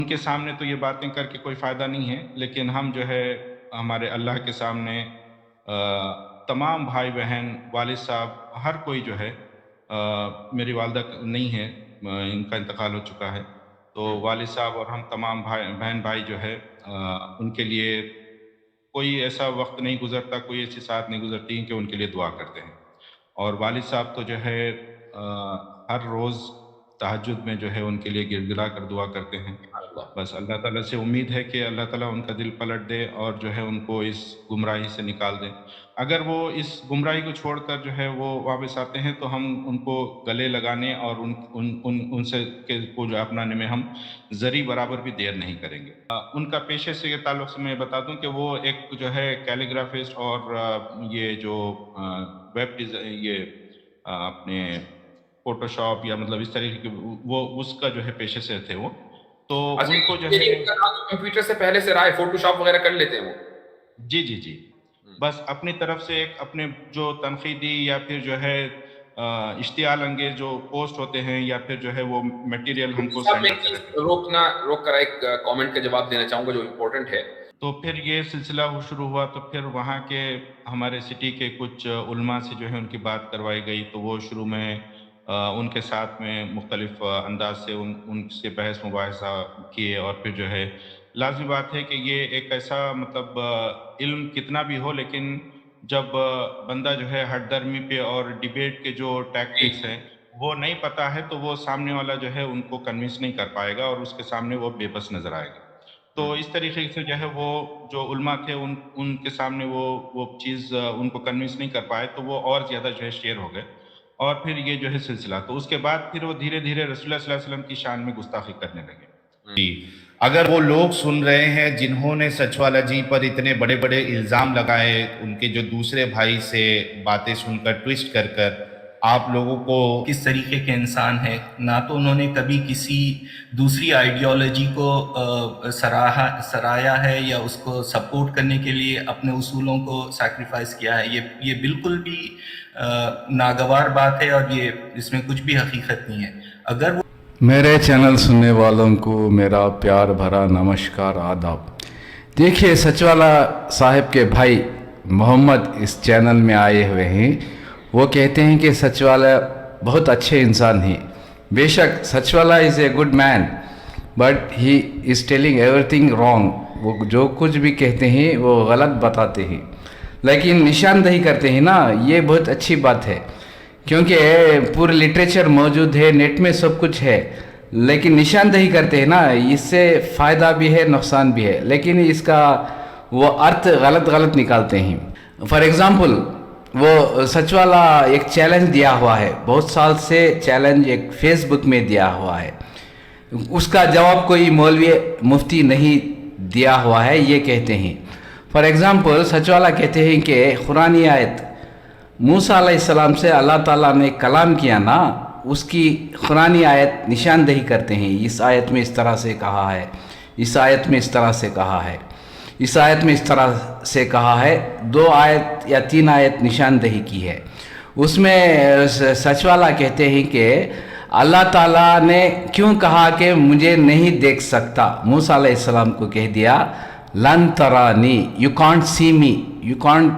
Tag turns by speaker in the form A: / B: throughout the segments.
A: उनके सामने तो ये बातें करके कोई फ़ायदा नहीं है, लेकिन हम जो है हमारे अल्लाह के सामने तमाम भाई-बहन, वालिद साहब, हर कोई जो है मेरी वालिदा नहीं है, इनका इंतकाल हो चुका है। तो
B: हुँ।
A: वालिद साहब और हम तमाम बहन-भाई जो है उनके लिए कोई ऐसा वक़्त नहीं गुज़रता, कोई ऐसी साथ नहीं गुज़रती कि उनके लिए दुआ करते हैं। और वालिद साहब तो जो है हर रोज़ तहज्जुद में जो है उनके लिए गिड़गिड़ा कर दुआ करते हैं।
B: अल्लाह।
A: बस अल्लाह ताला से उम्मीद है कि अल्लाह ताला उनका दिल पलट दे और जो है उनको इस गुमराही से निकाल दें। अगर वो इस गुमराही को छोड़कर जो है वो वापस आते हैं तो हम उनको गले लगाने और उन उन उन उनसे के को जो अपनाने में हम ज़री बराबर भी देर नहीं करेंगे। उनका पेशे से ताल्लुक़ से मैं बता दूँ कि वो एक जो है कैलीग्राफिस्ट और ये जो वेब ये अपने फ़ोटोशॉप या मतलब इस तरीके के वो उसका जो है पेशे से थे वो। तो
B: अच्छा,
A: उनको जो
B: ये
A: है
B: उनका काम तो कंप्यूटर से पहले से रहा है, फ़ोटोशॉप वगैरह कर लेते हैं वो?
A: जी, जी, जी।
B: हुँ।
A: बस अपनी तरफ से एक अपने जो तनक़ीदी या फिर जो है इश्तियाल अंगेज़ जो पोस्ट होते हैं या फिर जो है वो मटीरियल हमको
B: साहब,
A: सेंड
B: मैं एक
A: करते
B: चीज़
A: रहते हैं।
B: रोक कर एक कमेंट का जवाब देना चाहूँगा जो इम्पोर्टेंट है।
A: तो फिर ये सिलसिला वो शुरू हुआ तो फिर वहाँ के हमारे सिटी के कुछ उलमा से जो है उनकी बात करवाई गई, तो वो शुरू में उनके साथ में मुख्तलिफ़ अंदाज़ से उनसे बहस-मुबाहिसा किए और फिर जो है लाज़मी बात है कि ये एक ऐसा मतलब इल्म कितना भी हो लेकिन जब बंदा जो है हठधर्मी पे और डिबेट के जो
B: जी।
A: टैक्टिक्स हैं, वो नहीं पता है तो वो सामने वाला जो है उनको कन्विंस नहीं कर पाएगा और उसके सामने वो बेबस नज़र आएगा। तो
B: हुँ।
A: इस तरीके से जो है वो जो उलमा थे उनके सामने वो चीज़ उनको कन्विंस नहीं कर पाए तो वो और ज़्यादा जो है शेयर हो गए और फिर ये जो है सिलसिला तो उसके बाद फिर वो धीरे-धीरे रसूलुल्लाह सल्लल्लाहु अलैहि वसल्लम की शान में गुस्ताखी करने लगे।
B: हुँ।
C: जी, अगर वो लोग सुन रहे हैं जिन्होंने सचवाला जी पर इतने बड़े-बड़े इल्ज़ाम लगाए, उनके जो दूसरे भाई से बातें सुनकर ट्विस्ट कर कर आप लोगों को
D: किस तरीके के इंसान हैं, ना तो उन्होंने कभी किसी दूसरी आइडियोलॉजी को सराहा है या उसको सपोर्ट करने के लिए अपने उसूलों को सैक्रिफाइस किया है। ये बिल्कुल भी नागवार बात है और ये इसमें कुछ भी हकीकत नहीं है। अगर वो
E: मेरे चैनल सुनने वालों को मेरा प्यार भरा नमस्कार आदाब। देखिए, सचवाला साहब के भाई मोहम्मद इस चैनल में आए हुए हैं। वो कहते हैं कि सचवाला बहुत अच्छे इंसान हैं। बेशक सचवाला is a good man, but he is telling everything wrong. वो जो कुछ भी कहते हैं वो गलत बताते हैं, लेकिन निशानदेही करते हैं ना, ये बहुत अच्छी बात है, क्योंकि पूरे लिटरेचर मौजूद है, नेट में सब कुछ है, लेकिन निशानदेही करते हैं ना, इससे फ़ायदा भी है नुकसान भी है, लेकिन इसका वो अर्थ गलत निकालते हैं। फॉर एग्ज़ाम्पल, वो सचवाला एक चैलेंज दिया हुआ है, बहुत साल से चैलेंज एक फेसबुक में दिया हुआ है, उसका जवाब कोई मौलवी मुफ्ती नहीं दिया हुआ है, ये कहते हैं। फॉर एग्ज़ाम्पल, सचवाला कहते हैं कि कुरानी आयत मूसा अलैहिस्सलाम से अल्लाह ताला ने कलाम किया ना, उसकी कुरानी आयत निशानदेही करते हैं। इस आयत में इस तरह से कहा है, इस आयत में इस तरह से कहा है, इस आयत में इस तरह से कहा है। 2 आयत या 3 आयत निशानदेही की है। उसमें सचवाला कहते हैं कि अल्लाह ताला ने क्यों कहा कि मुझे नहीं देख सकता। मूसा अलैहिस्सलाम को कह दिया लन तरानी, you can't see me, you can't,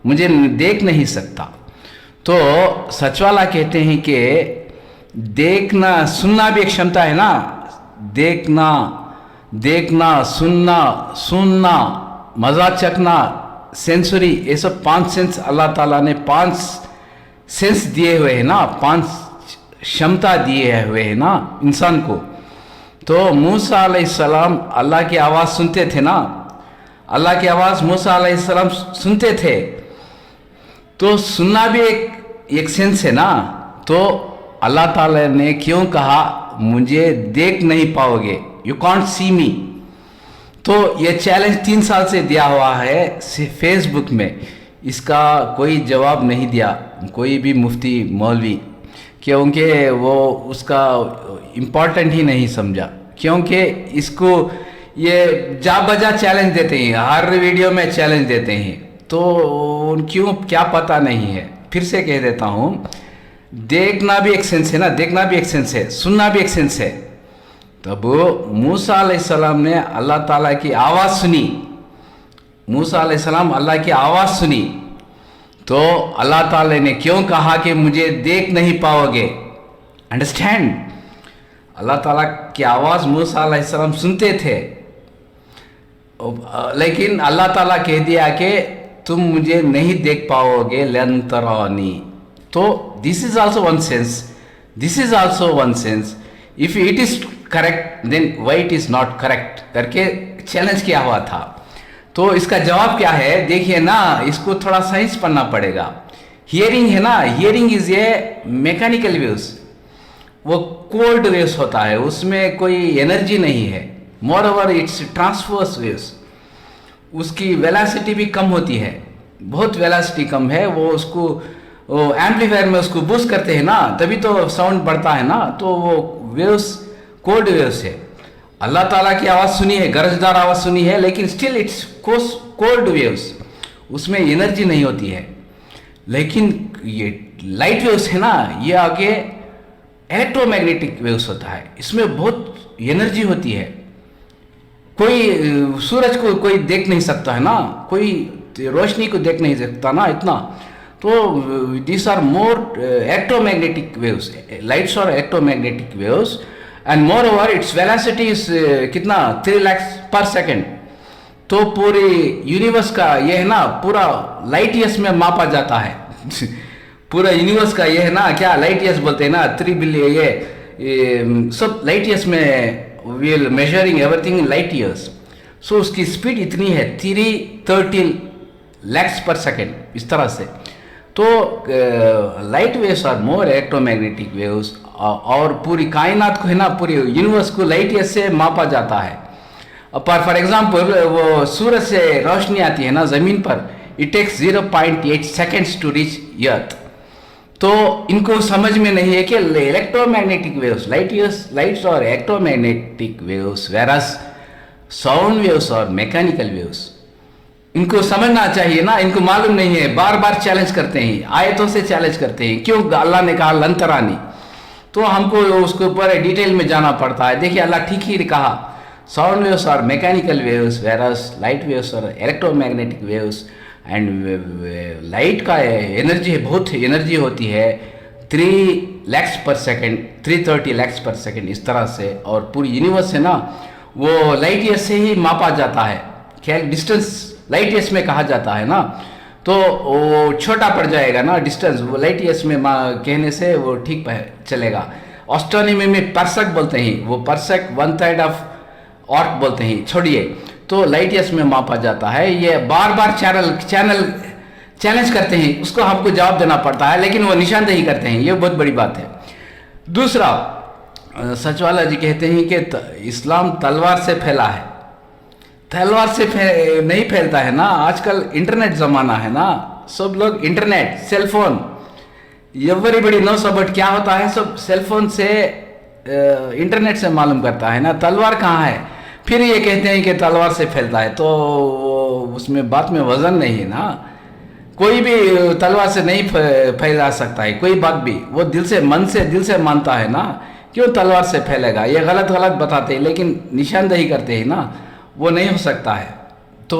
E: मुझे देख नहीं सकता। तो सचवाला कहते हैं कि देखना सुनना भी एक क्षमता है ना, देखना सुनना मज़ा चखना, सेंसरी, ये सब 5 सेंस अल्लाह ताला ने 5 सेंस दिए हुए हैं ना, 5 क्षमता दिए हुए हैं ना इंसान को। तो मूसा अलैहिस्सलाम अल्लाह की आवाज़ सुनते थे ना, अल्लाह की आवाज़ मूसा अलैहिस्सलाम सुनते थे, तो सुनना भी एक सेंस है ना। तो अल्लाह ताला ने क्यों कहा मुझे देख नहीं पाओगे, यू कांट सी मी। तो ये चैलेंज 3 साल से दिया हुआ है फेसबुक में, इसका कोई जवाब नहीं दिया कोई भी मुफ्ती मौलवी, क्योंकि वो उसका इम्पोर्टेंट ही नहीं समझा, क्योंकि इसको ये जा बजा चैलेंज देते हैं, हर वीडियो में चैलेंज देते हैं, तो क्यों क्या पता नहीं है। फिर से कह देता हूँ, देखना भी एक सेंस है ना, देखना भी एक सेंस है, सुनना भी एक सेंस है। तब मूसा अलैहिस्सलाम ने अल्लाह ताला की आवाज़ सुनी, मूसा अलैहिस्सलाम अल्लाह की आवाज़ सुनी, तो अल्लाह ताला ने क्यों कहा कि मुझे देख नहीं पाओगे? अंडरस्टैंड, अल्लाह ताला की आवाज़ मूसा अलैहिस्सलाम सुनते थे, लेकिन अल्लाह ताला कह दिया कि तुम मुझे नहीं देख पाओगे, लन तरानी। तो this is also one sense, this is also one sense, if it is correct then why it is not correct करके चैलेंज किया हुआ था। तो इसका जवाब क्या है? देखिए ना, इसको थोड़ा साइंस पढ़ना पड़ेगा। हियरिंग है ना, hearing is a mechanical waves, वो कोल्ड वेव्स होता है, उसमें कोई एनर्जी नहीं है, मोर ओवर इट्स ट्रांसवर्स वेव्स, उसकी वेलोसिटी भी कम होती है, बहुत वेलोसिटी कम है, वो उसको एम्पलीफायर में उसको बूस्ट करते हैं ना, तभी तो साउंड बढ़ता है ना, तो वो वेव्स कोल्ड वेव्स है। अल्लाह ताला की आवाज़ सुनी है, गरजदार आवाज़ सुनी है, लेकिन स्टिल इट्स कोल्ड वेव्स, उसमें एनर्जी नहीं होती है। लेकिन ये लाइट वेव्स है ना, ये आगे इलेक्ट्रोमैग्नेटिक वेव्स होता है, इसमें बहुत एनर्जी होती है। कोई सूरज को कोई देख नहीं सकता है ना, कोई रोशनी को देख नहीं सकता ना इतना, तो this are more electromagnetic waves, lights और electromagnetic waves, and more over its velocity is कितना 3 लाख पर सेकेंड। तो पूरी यूनिवर्स का ये है ना, पूरा लाइट ईयर्स में मापा जाता है पूरा यूनिवर्स का ये है ना, क्या लाइट ईयर्स बोलते हैं ना, 3 बिलियन, ये सब लाइट ईयर्स में we are measuring everything in light years. So उसकी स्पीड इतनी है 330 लाख पर सेकेंड, इस तरह से। तो light waves are more electromagnetic waves, और पूरी कायनात को है ना, पूरी यूनिवर्स को लाइट ईयर से मापा जाता है। पर फॉर एग्जांपल वो सूरज से रोशनी आती है ना ज़मीन पर, it takes 0.8 seconds to reach earth. तो इनको समझ में नहीं है कि इलेक्ट्रोमैग्नेटिक वेव्स, लाइट्स और electromagnetic waves, versus sound waves और मैकेनिकल वेव्स, इनको समझना चाहिए ना, इनको मालूम नहीं है, बार बार चैलेंज करते हैं, आयतों से चैलेंज करते हैं, क्यों अल्लाह ने कहा लंतरानी, तो हमको उसके ऊपर डिटेल में जाना पड़ता है। देखिए अल्लाह ठीक ही कहा, साउंड वेव्स और mechanical waves, versus light waves और इलेक्ट्रोमैग्नेटिक वेव्स, एंड लाइट का एनर्जी है, बहुत एनर्जी होती है, 3 लाख पर सेकेंड, 330 लाख पर सेकेंड, इस तरह से। और पूरी यूनिवर्स है ना, वो लाइट ईयर से ही मापा जाता है, क्या डिस्टेंस लाइट ईयर्स में कहा जाता है ना, तो वो छोटा पड़ जाएगा ना डिस्टेंस, वो लाइट ईयर्स में कहने से वो ठीक चलेगा। एस्ट्रोनॉमी में परसेक बोलते हैं, वो परसेक 1/3 ऑफ आर्क बोलते हैं, छोड़िए, तो लाइट ईयर्स में मापा जाता है। ये बार बार चैलेंज करते हैं, उसको हमको जवाब देना पड़ता है, लेकिन वो निशानदेही करते हैं, ये बहुत बड़ी बात है। दूसरा, सचवाला जी कहते हैं कि इस्लाम तलवार से फैला है, तलवार से नहीं फैलता है ना, आजकल इंटरनेट ज़माना है ना, सब लोग internet, cellphone, everybody knows about क्या होता है, सब सेलफोन से इंटरनेट से मालूम करता है ना, तलवार कहाँ है। फिर ये कहते हैं कि तलवार से फैलता है, तो उसमें बात में वजन नहीं है ना, कोई भी तलवार से नहीं फैला सकता है कोई बात भी, वो दिल से मानता है ना, क्यों तलवार से फैलेगा, ये गलत बताते हैं, लेकिन निशानदेही करते हैं ना, वो नहीं हो सकता है। तो